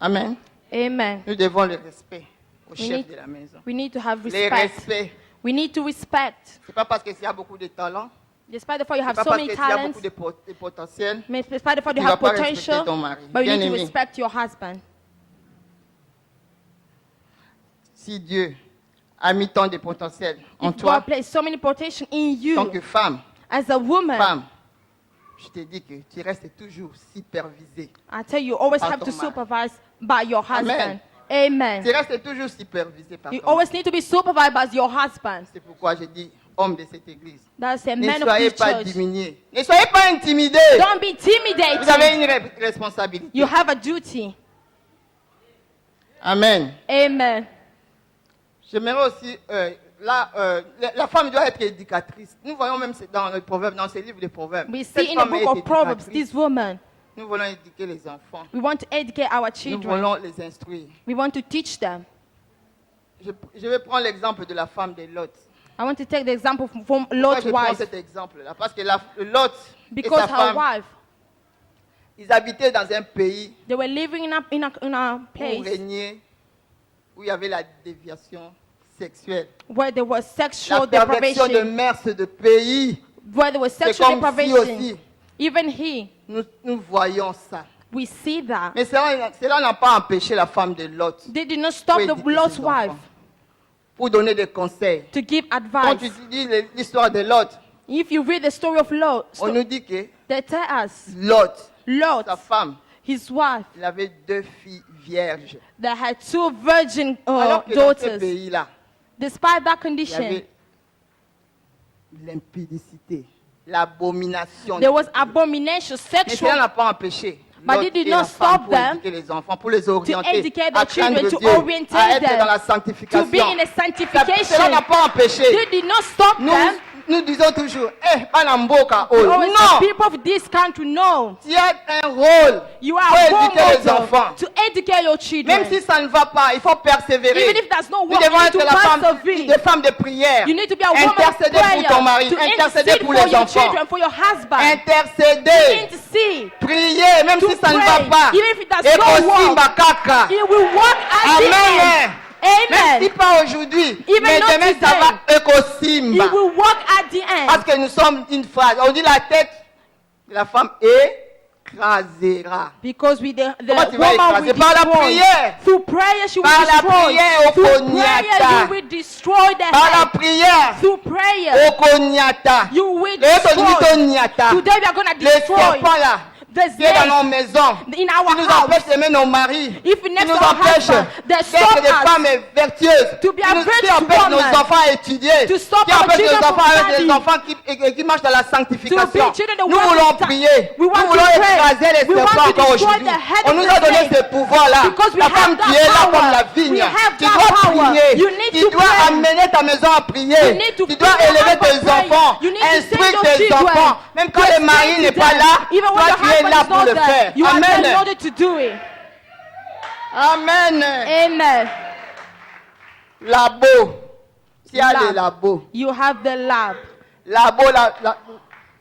Amen. Amen. Nous devons le respect au We chef need- de la maison. We need to have Le respect. respect. We need to respect. C'est pas parce qu'il y a beaucoup de talent, Despite the fact you c'est have pas so parce many qu'il y a talents, beaucoup de potentiel. despite the fact Tu you vas have pas respecter potential, ton mari. but you need to Bien-aimé. respect your husband. Si Dieu a mis tant de potentiel en If toi, God placed so many potential in en tant que you femme, as a woman, je te dis que tu restes toujours supervisée. I tell you, you always par have ton to mari. supervise by your Amen. husband. Amen. Tu restes toujours supervisée par You ton mari. always need to be supervised by your husband. C'est pourquoi je dis, homme de cette église, That's a ne man of soyez this pas church. diminués. Ne soyez pas intimidés. Don't be Vous avez intimidated. une responsabilité. You have a duty. Amen. Amen. J'aimerais aussi, la femme doit être éducatrice. Nous voyons même dans le proverbe, dans ce livre de proverbes. We Cette see in the femme est book of Proverbs, éducatrice. this woman, Nous voulons éduquer les enfants. we want to educate our Nous children. voulons les instruire. We want to teach them. Je vais prendre l'exemple de la femme de Lot. I want to take the example from Pourquoi Lot's je prends wife. cet exemple-là? Parce que Lot et Because sa her femme, wife, ils habitaient dans un pays they were living in a où place régnait, où il y avait la déviation sexuelle. where there was La sexual perversion de deprivation. mœurs de pays. Where there was C'est sexual comme si deprivation. aussi, Even he, nous voyons ça. we see that. Mais cela n'a pas empêché la femme de Lot They did not stop pour the éduquer Lot's ses wife enfants, pour donner des conseils. to give Quand tu advice. dis l'histoire de Lot, If you read the story of Lot, on nous dit que they tell us Lot, Lot, sa femme, his wife, il avait 2 filles vierges. that had 2 virgin Alors que dans ce daughters. pays-là, Despite that il y condition, avait l'impudicité, l'abomination. there was abomination, Mais cela sexual, n'a pas empêché But Lot it did et not la femme stop pour them éduquer les enfants, pour les orienter educate à their craindre children, to Dieu, orientate à être them, dans la to sanctification. be in a sanctification. Cela n'a pas empêché. They did not stop them. Nous disons toujours, bana mboka oyo. Always the Non, people of this country know tu as un rôle you pour are éduquer les role enfants. model to educate your children. Même si ça ne va pas, il faut persévérer. Even if there's no Nous work, you devons need être to la femme, persevere. des femmes de prière. You need to be a woman of Intercéder prayer pour ton mari, to intercéder intercede pour for les your enfants. children, for your husband. Intercéder, Intercede. prier, même To si ça ne pray, va pas. even if it does Et not work. Kosimba kaka. It will work at the Amen. end. Même si Amen. pas aujourd'hui, Even mais not demain ça today. va Ekosimba. It will work at the Parce end. que nous sommes une phrase. On dit la tête de la femme écrasera. Because Comment the tu vas woman écraser? will Par la destroy. prière. Through prayer, she will Par la destroy. prière, au Through prayer, Konyata. you will destroy the Par la head. prière, Through prayer, au Konyata. you will Le destroy. Konyata. Today we are going to Les destroy serpents là, the qui est dans nos snake maisons, in our qui nous house. empêchent d'aimer nos maris, If we qui next nous to our empêchent husband, they d'être stop des us femmes vertueuses, to be a qui virtuous empêchent nos woman, enfants à étudier, to stop qui our empêchent nos children enfants from à être des studying, enfants qui marchent dans la sanctification. to be children that Nous want voulons to prier, we nous want to voulons pray. écraser les We want serpents to encore destroy aujourd'hui. the head On of nous the a donné snake. ce pouvoir-là. Because we La have femme that qui est là power. comme la We vigne, have tu that dois power. prier, You need tu to dois pray. amener ta maison à prier, You need to tu dois fill your élever house with tes prayer. enfants, You need to send instruire your tes children. enfants, même quand le mari n'est pas là, Even when toi your tu es husband là is pour not le there, faire. you are there in Amen. order to do it. Amen. Amen. Labo. Tu as Lab. le labo. You have the lab. Labo,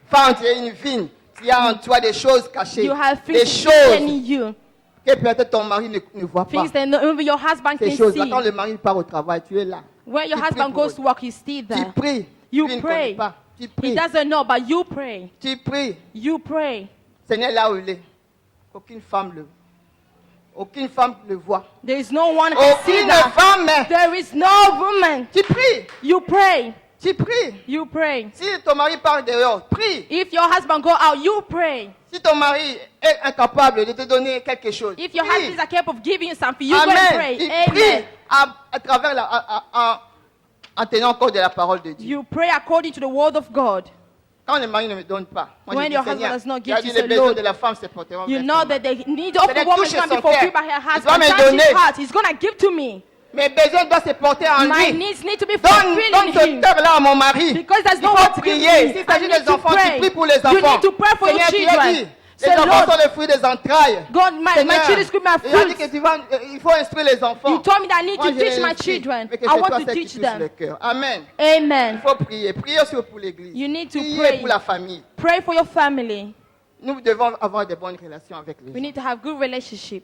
femme, tu es une vigne. Tu as en toi des choses cachées. You have Des things hidden choses in you. que peut-être ton mari ne voit pas. Things that even your husband Ces can choses-là, see. quand le mari part au travail, tu es là. When your Tu pries husband pour goes eux. to work, he's still Tu there. pries. You Lui ne pray. connaît pas. Tu He pries. doesn't know, but you pray. Tu pries. You pray. Seigneur, là où il est, qu'aucune femme Aucune femme le voit. There is no one can see Aucune that. femme. There is no woman. Tu pries. You pray. Tu pries. You pray. Si ton mari part dehors, prie. If your husband go out, you pray. Si ton mari est incapable de te donner quelque chose, If your prie. husband is capable of giving you something, you go and Amen. pray. Tu Amen. pries à travers en tenant compte de la parole de Dieu. You pray according to the word of God. Quand le mari ne me donne pas, moi When je dis, your Seigneur, husband does not il a give dit you les the besoins Lord, de la femme se porteront You vers know son that mari. the need of the C'est-à-dire, woman is toucher going to be son fulfilled cœur. by her Il va husband. me Touch his donner. heart. He's going to give to me. Mes besoins doivent se porter en My lui. needs need to be Donne fulfilled ce in him. cœur-là à mon mari. Because there's Il no faut one to give prier. me. S'il I s'agit need des to enfants, tu pray. pries pour les You enfants. need to pray for your Seigneur, tu as children. dit, Say, les enfants Lord, sont le fruit des entrailles. God, my Seigneur, children scream my il a dit que fruits. il faut instruire les enfants. You told me that I need Moi, to je teach les my instruis, children. mais que I c'est want toi to celle qui teach touche them. le cœur. Amen. Amen. Il faut prier. Priez aussi pour l'église. You need to Priez pray. pour la famille. Pray for your family. Nous devons avoir de bonnes relations avec les We gens. need to have good relationship.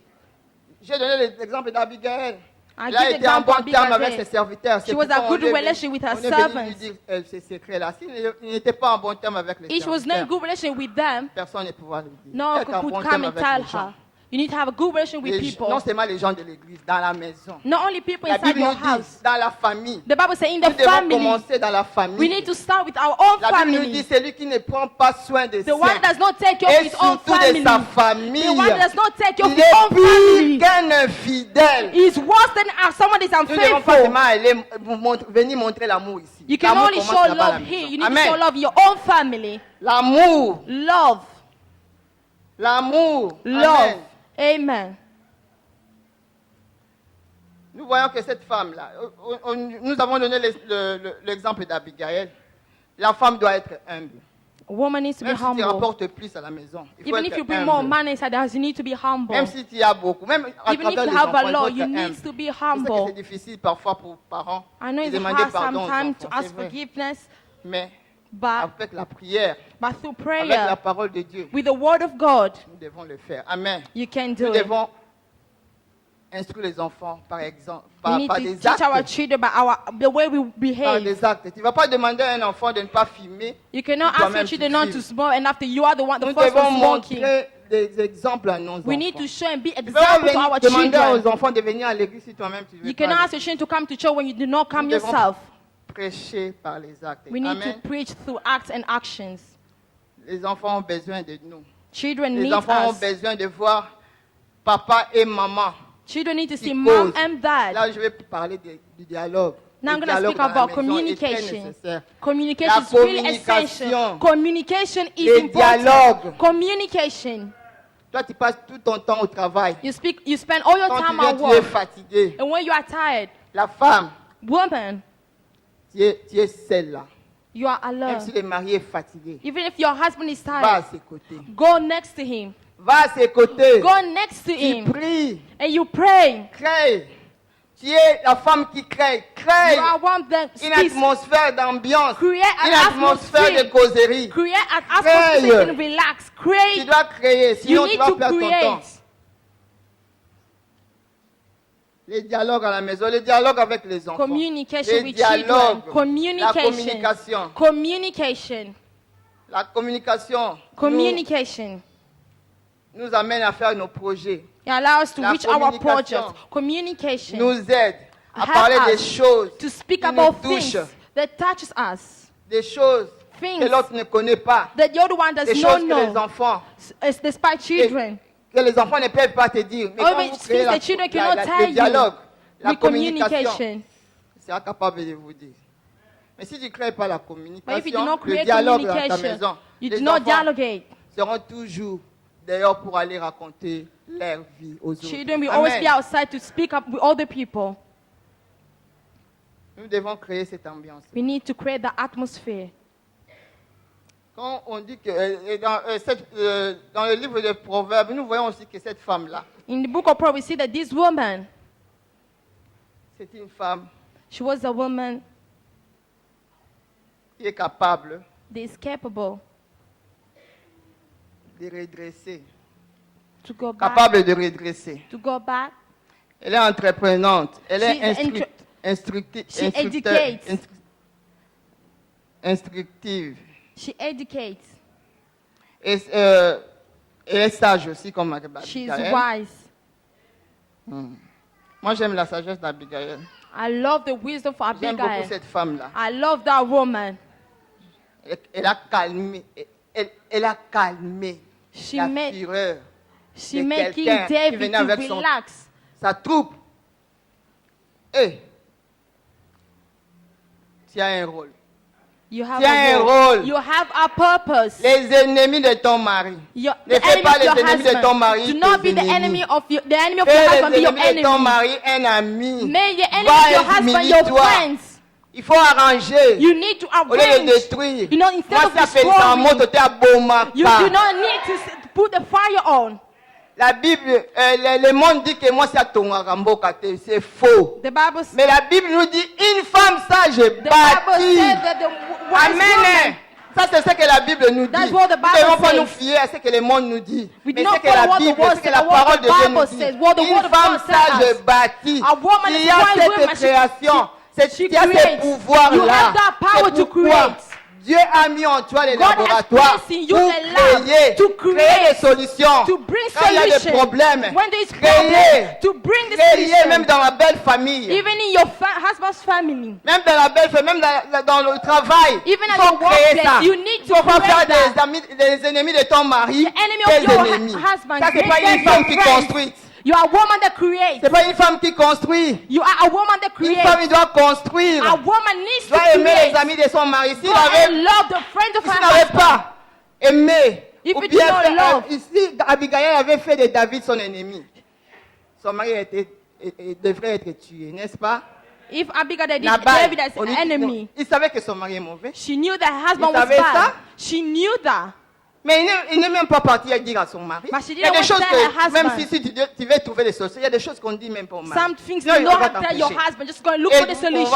J'ai donné l'exemple d'Abigail. I Elle a give été en example bon of terme avec Abigail. ses serviteurs. C'est She was pourquoi a good on est relation with her on est venu servants. lui dire ces secrets-là. S'il n'était pas en bon terme avec les If she was not in serviteurs, good relation with them, personne ne pouvait lui dire. no one Être en could bon come terme and avec tell les gens. her. You need to have a good relation with people. Non seulement les gens de l'église, dans la maison. Not only people La inside Bible your nous house. dit dans la famille. The Bible says in Nous the devons family. commencer dans la famille. We need to start with our own La Bible nous dit family. celui qui ne prend pas soin de The one siens does not take care of et his own surtout de family. sa famille. The one does not take care of Il his est own family pire qu'un infidèle. is worse than someone is Nous ne devons pas unfaithful. seulement aller venir montrer l'amour ici. You can L'amour only commence show là-bas à la love maison. here. You need to show Amen. love in your own family. L'amour. Love. L'amour. Love. Amen. Amen. Nous voyons que cette femme-là, nous avons donné l'exemple d'Abigail. La femme doit être humble. A woman needs to be Même si tu humble. rapportes plus à la maison, il faut Even if you être bring more humble. money inside the house, you need to be humble. Même si tu as beaucoup, même à Even if travers you les have enfants, a il faut lot, être you humble. need to be Je sais que humble. c'est difficile parfois pour parents I know de it's demander hard pardon aux sometimes to enfants, ask c'est vrai. forgiveness, Mais but avec la prière, through avec la prayer, parole de Dieu, with the word of God, nous devons le faire. Amen. you can Nous do it. devons instruire les enfants, par exemple, We par need to des teach our actes. children by the way we Par behave. des actes. Tu ne vas pas demander à un enfant de ne pas fumer. You cannot Toi-même, ask your tu children not to fumes. smoke, and after you are the one, the Nous first devons one smoking. montrer des exemples à nos enfants. We need to show and be Tu ne peux pas example to venir our demander children. aux enfants de venir à l'église si toi-même tu veux You pas cannot aller. ask your children to come to church when you do not come Nous devons yourself. prêcher par les actes. We need Amen. to preach through acts and actions. Les enfants ont besoin de nous. Children Les need enfants ont us. besoin de voir papa et maman. Children need to qui see causent. mom and dad. Là, je vais parler du dialogue. Now I'm Le going to dialogue speak dans la about maison est très communication. nécessaire. Communication La is really communication. essential. Communication is Le important. dialogue. Communication. Toi, tu passes tout ton temps au travail. You spend all your Quand tu time viens, at tu es work. fatigué. And when you are tired, La femme, woman, tu es seule là. you are Même si alone. le mari est fatigué, Even if your husband is va à tired, ses côtés. go next to him. Va à ses côtés. Go next to Tu him. pries. And you pray. Crée. Tu es la femme qui crée. Crée You are one that une speaks. atmosphère d'ambiance. Create Une an atmosphère de atmosphere. causerie. Create an atmosphere so you can relax. Tu Create. dois créer, You sinon tu need vas to perdre ton temps. create. Les dialogues à la maison, les dialogues avec les enfants. Communication Les with dialogues. children. La Communication. communication. Communication. La communication Communication. nous amène à faire nos projets. It allows us to La reach our communication projects. Communication. Nous aide à Help parler des us choses to speak qui about nous touchent, things that touches us. des choses Things que l'autre ne connaît pas, that the other one does des not choses que les know. enfants, Despite children. que les enfants ne peuvent pas te dire. Mais All quand which vous créez things the children cannot le tell dialogue, la with communication, communication. il sera capable de vous dire. Mais si tu ne crées pas la But if you do communication, not le create dialogue dans ta communication, maison, you les do not enfants dialogate. seront toujours dehors pour aller raconter leur vie aux autres. Children will Amen. always be outside to speak up with other people. Nous devons créer cette ambiance. We need to create the atmosphere. Quand on dit que dans le livre de Proverbes, nous voyons aussi que cette femme-là, In the book of Proverbs, we see that this woman, c'est une femme she was a woman qui est capable that is capable de redresser. to go back. Capable de redresser. To go back. Elle est entreprenante. Elle She's est She educates. instructive. She educates. Et, elle est sage aussi, comme Abigail. She is wise. Moi, j'aime la sagesse d'Abigail. I love the wisdom for J'aime beaucoup Abigail. cette femme-là. I love that woman. Elle a calmé, elle a calmé She la made- fureur She de made King quelqu'un qui David venait to avec son- relax. sa troupe. Et tu as un rôle. You have Tiens a un role. rôle. You have a purpose. Les ennemis de ton mari. Your, Ne the fais enemy pas of les your ennemis de ton husband. mari Do not tes be the ennemis. enemy of your husband. Be Fais your les ennemis de ton enemy. mari un ami. Make your enemy Va your husband your humilie-toi. friends. Il faut arranger. You need to Au lieu de arrange. détruire. You know, instead Moi, of ça fait ça destroying, monte à Bomaka. you do not need to put the fire on. La Bible, le monde dit que moi c'est à Tongaramboka, c'est faux. The Bible, Mais la Bible nous dit une femme sage the Bible bâtie. says that the wise Amen. woman. Ça c'est ce que la Bible nous dit. That's what the Nous ne devons Bible pas says. nous fier à ce que le monde nous dit. We Mais do ce not que la follow what the Bible, word ce que says, la but what parole the de Dieu nous Bible dit. says, what the Une word of femme God tells sage us. bâtie. A woman Il is y a wise woman, cette création. Il y a ce creates. pouvoir-là. You have that power C'est to pourquoi create. Dieu a mis en toi les God has laboratoires placed in you pour a lab créer, to créer create, des solutions. to bring Quand il y a des solution. problèmes, When there is créer, problem, to bring the créer même solution. dans la belle famille. Even in your husband's family. Même dans la belle famille, même dans le travail, Even il at faut your créer workplace, ça. you need Il to faut pas create faire that. des ennemis de ton mari, The enemy of tes your ennemis. husband. Ça, c'est Make pas them une femme qui your friends. construit. You are a woman that creates. C'est pas une femme qui construit. You are a woman that Une creates. femme, il doit construire. A woman needs Il to doit aimer create. les amis de son mari. S'il Go and avait love the friends of her n'avait husband. pas aimé, If ou you bien do not fait, love. si Abigail avait fait de David son ennemi, son mari devrait être tué, n'est-ce pas? If Abigail did Nabal, David as on an dit- enemy, non, il savait que son mari est mauvais. she knew that her husband Il was savait bad. ça? She knew that. Mais il n'est même pas parti à dire à son mari. But she Il y a didn't des choses want to tell her que, même husband. si tu veux trouver des solutions, il y a des choses qu'on dit même pas au mari. Some things Sinon, you il don't va have to tell your t'empêcher. husband. Just go and look Et for the solution.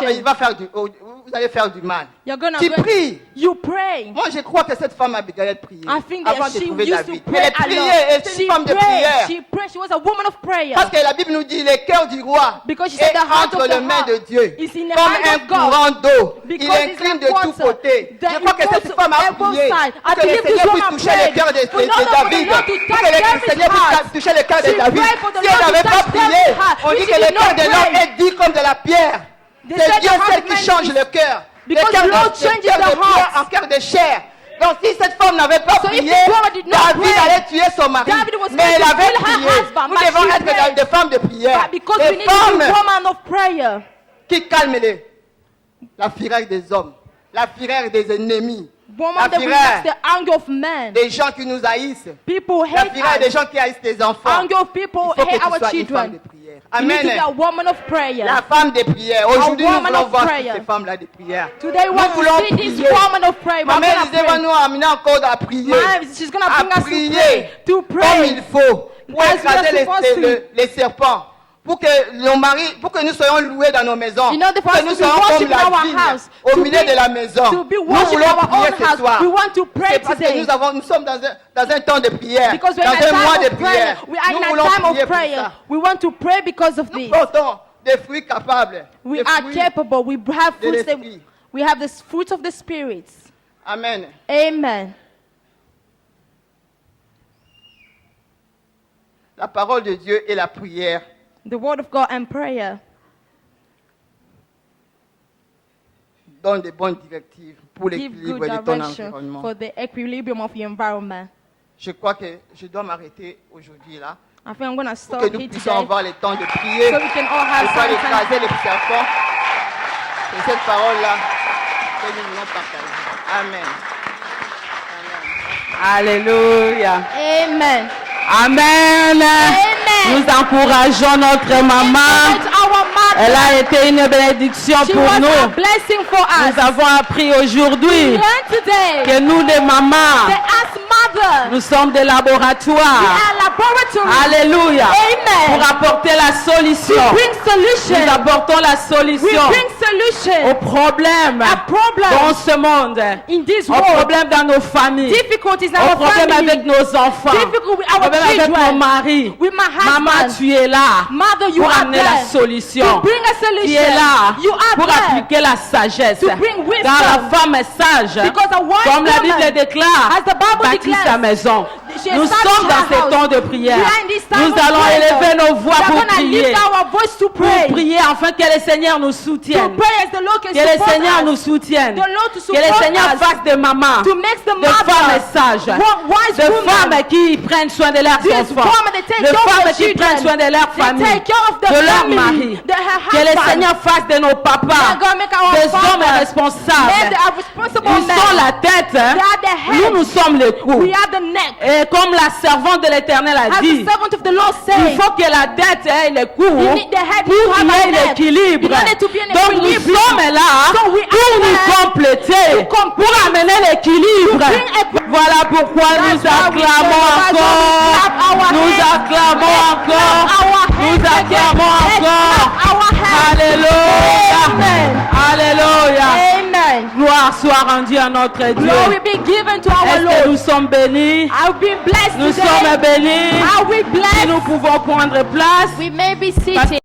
vous allez faire du mal. You're gonna Tu go. pries. You pray. Moi, je crois que cette femme Abigail priait I think avant that de she trouver used to David. pray Elle a priait, lot. elle était une femme de prière. She prayed. She was a woman of prayer. Parce que la Bible nous dit le cœur du roi Because she est said the heart entre of the les mains heart de Dieu, is in the comme hand un of God. courant d'eau. Il Because it's incline like de tous water côtés. that Je crois que it goes cette femme to a every prié side. I que le believe this Seigneur woman puisse toucher le prayed cœur de for not only David. for the Lord to Que touch le David's Seigneur heart. puisse toucher le cœur de She David. prayed for the Si Lord elle to n'avait pas touch prié, David's heart. on dit Which que she le did cœur not de l'homme pray. est dit comme de la pierre. They C'est said Dieu the heart seul of qui man change is- le cœur. Le Because cœur Lord de changes cœur the de pierre heart. en cœur de chair. Donc si cette femme n'avait pas So if prié, this woman did not David pray, allait tuer son mari. David was Mais going elle to avait kill her prié. husband, Nous but devons she être prayed. des femmes de prière. But because we Des need to be femmes woman of prayer. qui calment la fureur des hommes, la fureur des ennemis, la Woman that fureur relax the anger of men. des gens qui nous haïssent, People la hate fureur des us. gens qui haïssent tes enfants. Anger of people Il faut que hate tu our sois une femme de children. prière. You need to be Amen. a woman of prayer. La femme de prière. Aujourd'hui, nous woman voulons of voir prayer. toutes ces femmes-là de prière. Today we Nous want voulons to see this prier. woman of prayer. Ma We're mère gonna disait, va pray. nous amener encore à prier. Mom, she's gonna bring À us prier to comme pray. il faut. Pour As we are écraser supposed to. les serpents. Pour que nos maris, pour que nous soyons loués dans nos maisons. You know, the Pour que first nous to be soyons comme worshipped in la our vigne house, au to milieu be- de la maison. to be Nous worshipped in voulons our prier own ce house. soir. We want to pray C'est parce que today. nous sommes dans un temps de prière. Because we're Dans in a un mois time de of prayer. prière. We are Nous in voulons a time prier of pour prayer. ça. We want to pray because of Nous this. portons des fruits capables. We des are fruits capable. We have de fruits. l'esprit. We have the fruits of the spirits. Amen. Amen. La parole de Dieu et la prière The word of God and prayer donnent des bonnes directives pour give l'équilibre good de ton direction environnement. for the equilibrium of your environment. Je crois que je dois m'arrêter aujourd'hui là. I think I'm going to Pour stop que nous here puissions today avoir le temps de prier. so we can all Et have pas some time. d'écraser les serpents. C'est cette parole-là que nous voulons partager. Amen. Alléluia. Amen. Amen. Amen. Nous encourageons notre maman. Encourage our mother. Elle a été une bénédiction She pour was a nous. blessing for us. Nous avons appris aujourd'hui Learn today que nous, les mamans, that as mother, nous sommes des we laboratoires. are laboratory. Alléluia. Amen. Pour apporter la solution. Bring solution. Nous apportons la We solution bring solution. aux problèmes A problem dans ce monde, in this aux world. problèmes dans nos familles, Difficulties in aux our problèmes family. avec nos enfants, Difficult with aux our problèmes avec nos children. maris. With my husband. Maman, tu es là Mother, you pour are amener la there solution. to bring a solution. Tu es là You are pour there appliquer la sagesse. to bring wisdom. Car la femme est sage. Because a wise Comme la woman, Bible déclare, as the Bible bâtit declares, sa maison. Nous sommes dans ces temps de prière. Nous allons élever nos voix pour prier. Pour prier afin que le Seigneur nous soutienne. Que le Seigneur nous soutienne. Que le Seigneur fasse des mamans, de femmes sages, de femmes qui prennent soin de leurs enfants, de femmes qui prennent soin de leur famille, de leur mari. Que le Seigneur fasse de nos papas des hommes responsables. Ils sont la tête, nous sommes le cou. Et comme la servante de l'Éternel a dit, il faut que la tête ait le cou pour qu'il y ait l'équilibre. Donc nous sommes là pour nous compléter, pour amener l'équilibre. Voilà pourquoi nous acclamons encore. Nous acclamons encore. Nous acclamons encore. Alléluia. Alléluia. Amen. Gloire soit rendue à notre Dieu. Glory be given to our Est-ce que Lord. nous sommes bénis? I've been blessed Nous today. sommes bénis. Are we Si blessed? nous pouvons prendre place. We may be seated.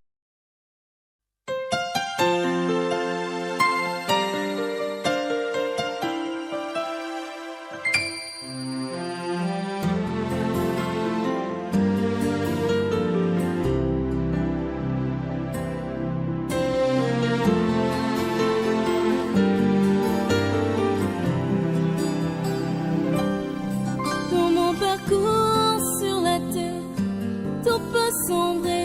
Dans mon parcours sur la terre, tout peut sombrer.